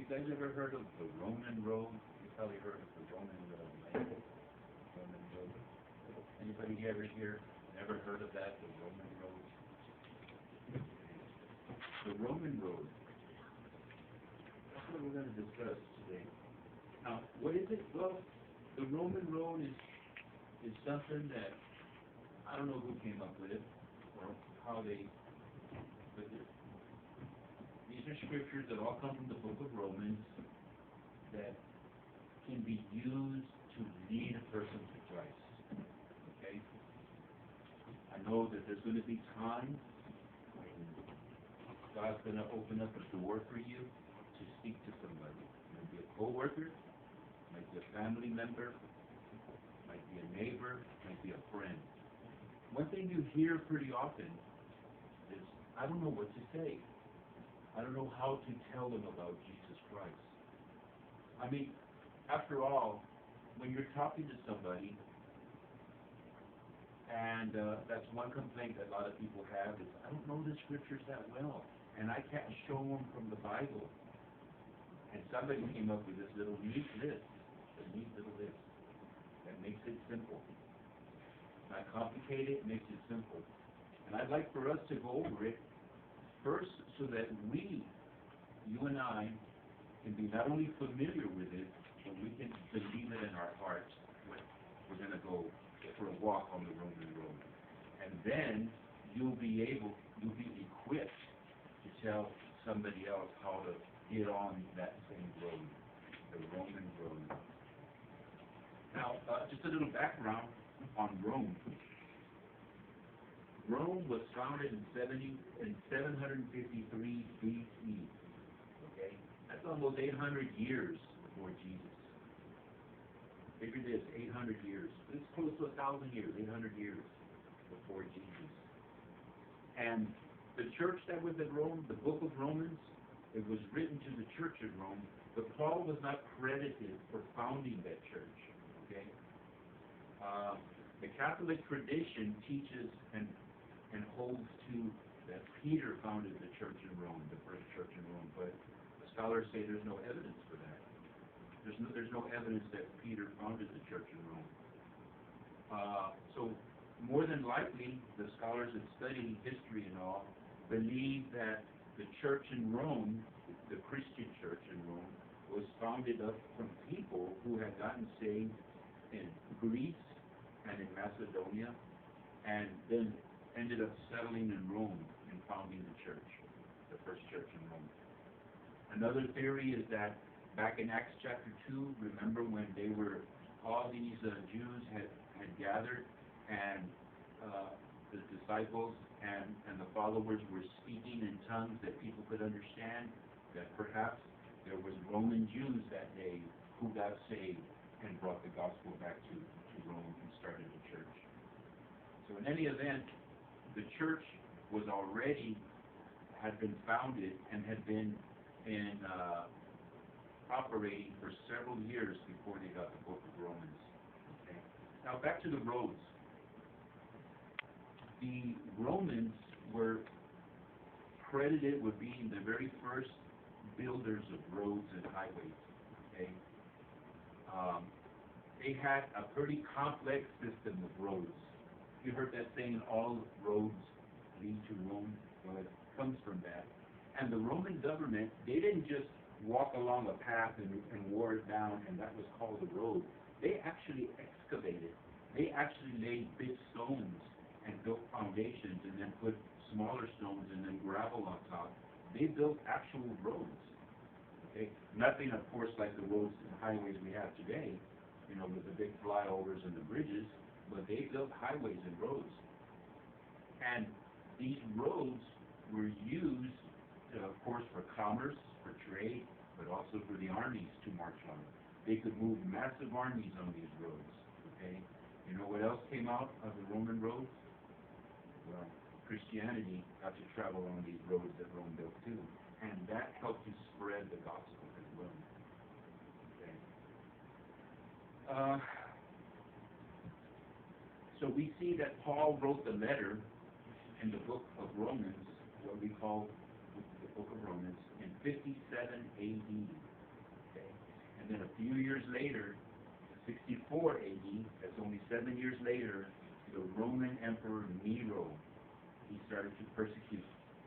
you guys ever heard of the Roman road? You probably heard of the Roman road, right? Roman road. Anybody ever here never heard of that, the Roman road? The Roman road. That's what we're going to discuss today. Now, what is it? Well, the Roman road is something that I don't know who came up with it or how they put it. These are scriptures that all come from the book of Romans that can be used to lead a person to Christ. Okay? I know that there's going to be times when God's going to open up a door for you to speak to somebody. It might be a co-worker, might be a family member, might be a neighbor, might be a friend. One thing you hear pretty often is, I don't know what to say. I don't know how to tell them about Jesus Christ. I mean, after all, when you're talking to somebody, and that's one complaint that a lot of people have is, I don't know the scriptures that well, and I can't show them from the Bible. And somebody came up with this little neat list, a neat little list that makes it simple. Not complicated, makes it simple. And I'd like for us to go over it first so that we, you and I, can be not only familiar with it, but we can believe it in our hearts when we're going to go for a walk on the Roman road. And then you'll be equipped to tell somebody else how to get on that same road, the Roman road. Now, just a little background on Rome. Rome was founded in 753 BC. Okay, that's almost 800 years before Jesus. Figure this, 800 years. It's close to 1,000 years, 800 years before Jesus. And the church that was at Rome, the book of Romans, it was written to the church at Rome, but Paul was not credited for founding that church. Okay. The Catholic tradition teaches and holds to that Peter founded the church in Rome, the first church in Rome, but the scholars say there's no evidence for that. There's no evidence that Peter founded the church in Rome. So more than likely, the scholars that study history and all believe that the church in Rome, the Christian church in Rome, was founded up from people who had gotten saved in Greece and in Macedonia, and then ended up settling in Rome and founding the church, the first church in Rome. Another theory is that back in Acts chapter 2, remember when all these Jews had gathered, and the disciples and the followers were speaking in tongues that people could understand, that perhaps there was Roman Jews that day who got saved and brought the gospel back to Rome and started a church. So in any event, the church had been founded and had been operating for several years before they got the book of Romans. Okay? Now back to the roads. The Romans were credited with being the very first builders of roads and highways. Okay? They had a pretty complex system of roads. You heard that saying, all roads lead to Rome? Well, it comes from that. And the Roman government, they didn't just walk along a path and wore it down and that was called a road. They actually excavated. They actually laid big stones and built foundations and then put smaller stones and then gravel on top. They built actual roads. Okay? Nothing, of course, like the roads and highways we have today, with the big flyovers and the bridges, but they built highways and roads. And these roads were used, of course, for commerce, for trade, but also for the armies to march on. They could move massive armies on these roads. Okay? You know what else came out of the Roman roads? Well, Christianity got to travel on these roads that Rome built too. And that helped to spread the gospel as well. Okay. So we see that Paul wrote the letter in the book of Romans, what we call the book of Romans, in 57 AD. And then a few years later, 64 AD, that's only 7 years later, the Roman Emperor Nero, he started to persecute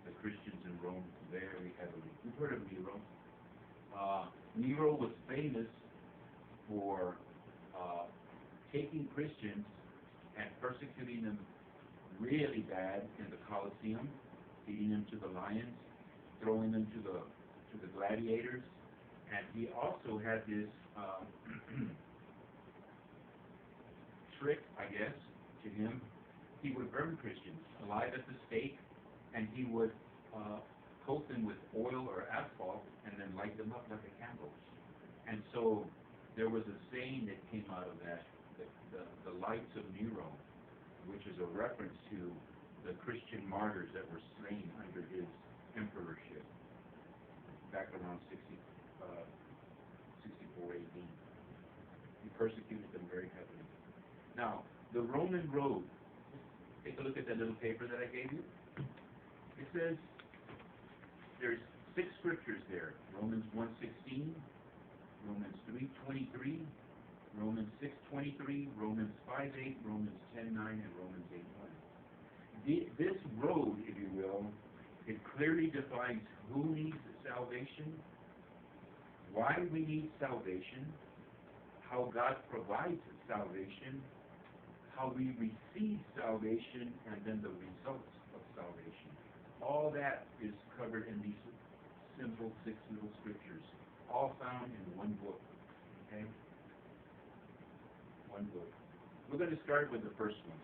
the Christians in Rome very heavily. You've heard of Nero. Nero was famous for taking Christians and persecuting them really bad in the Colosseum, feeding them to the lions, throwing them to the gladiators. And he also had this trick, I guess, to him. He would burn Christians alive at the stake, and he would coat them with oil or asphalt and then light them up like a candle. And so there was a saying that came out of that, the lights of Nero, which is a reference to the Christian martyrs that were slain under his emperorship back around 64 AD. He persecuted them very heavily. Now, the Roman road, take a look at that little paper that I gave you. It says there's 6 scriptures there. Romans 1:16, Romans 3:23, Romans 6:23, Romans 5:8, Romans 10:9, and Romans 8:1. This road, if you will, it clearly defines who needs salvation, why we need salvation, how God provides salvation, how we receive salvation, and then the results of salvation. All that is covered in these simple 6 little scriptures, all found in one book. Okay? One book. We're going to start with the first one.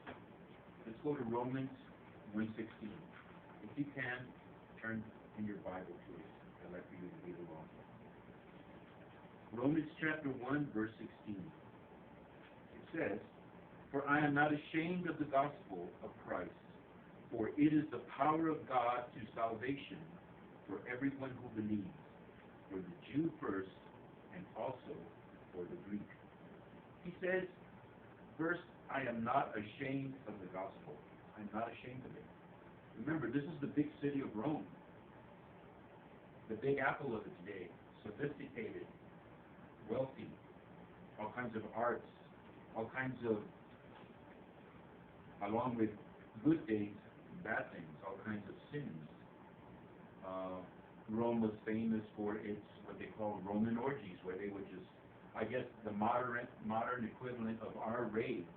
Let's go to Romans 1:16. If you can, turn in your Bible to it. I'd like for you to read along. Romans chapter 1, verse 16. It says, "For I am not ashamed of the gospel of Christ, for it is the power of God to salvation for everyone who believes, for the Jew first, and also for the Greek." He says, first, I am not ashamed of the gospel. I'm not ashamed of it. Remember, this is the big city of Rome, the big apple of its day, sophisticated, wealthy, all kinds of arts, all kinds of, along with good things, bad things, all kinds of sins. Rome was famous for its, what they call Roman orgies, where they would just, I guess, the modern equivalent of our raves.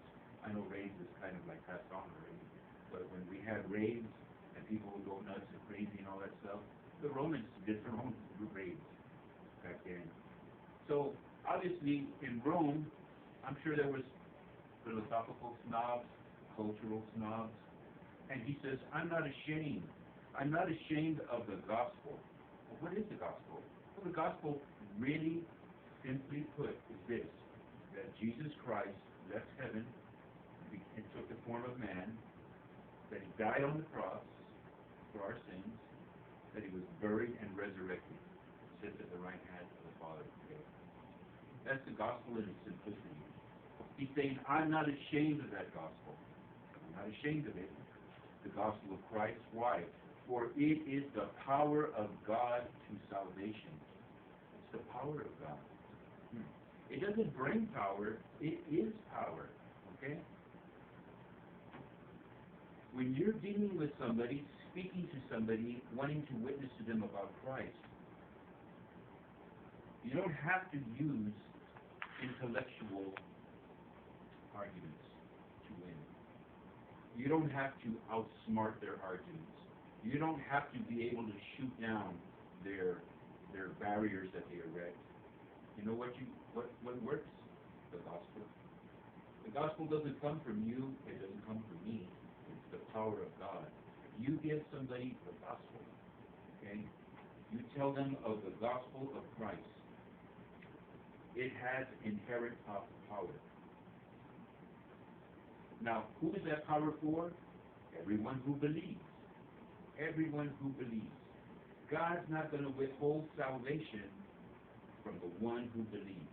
I know raves is kind of like passed on already, but when we had raves and people would go nuts and crazy and all that stuff, the Romans did their own raves back then. So obviously in Rome, I'm sure there was philosophical snobs, cultural snobs, and he says, I'm not ashamed. I'm not ashamed of the gospel. Well, what is the gospel? Well, the gospel, really simply put, is this: that Jesus Christ left heaven and took the form of man, that he died on the cross for our sins, that he was buried and resurrected, sits at the right hand of the Father today. That's the gospel in its simplicity. He's saying, I'm not ashamed of that gospel. I'm not ashamed of it. The gospel of Christ. Why? For it is the power of God to salvation. It's the power of God. It doesn't bring power, it is power. Okay? When you're dealing with somebody, speaking to somebody, wanting to witness to them about Christ, you don't have to use intellectual arguments to win. You don't have to outsmart their arguments. You don't have to be able to shoot down their barriers that they erect. You know what works? The gospel. The gospel doesn't come from you, it doesn't come from me. It's the power of God. You give somebody the gospel, okay? You tell them of the gospel of Christ. It has inherent power. Now, who is that power for? Everyone who believes. Everyone who believes. God's not going to withhold salvation from the one who believes.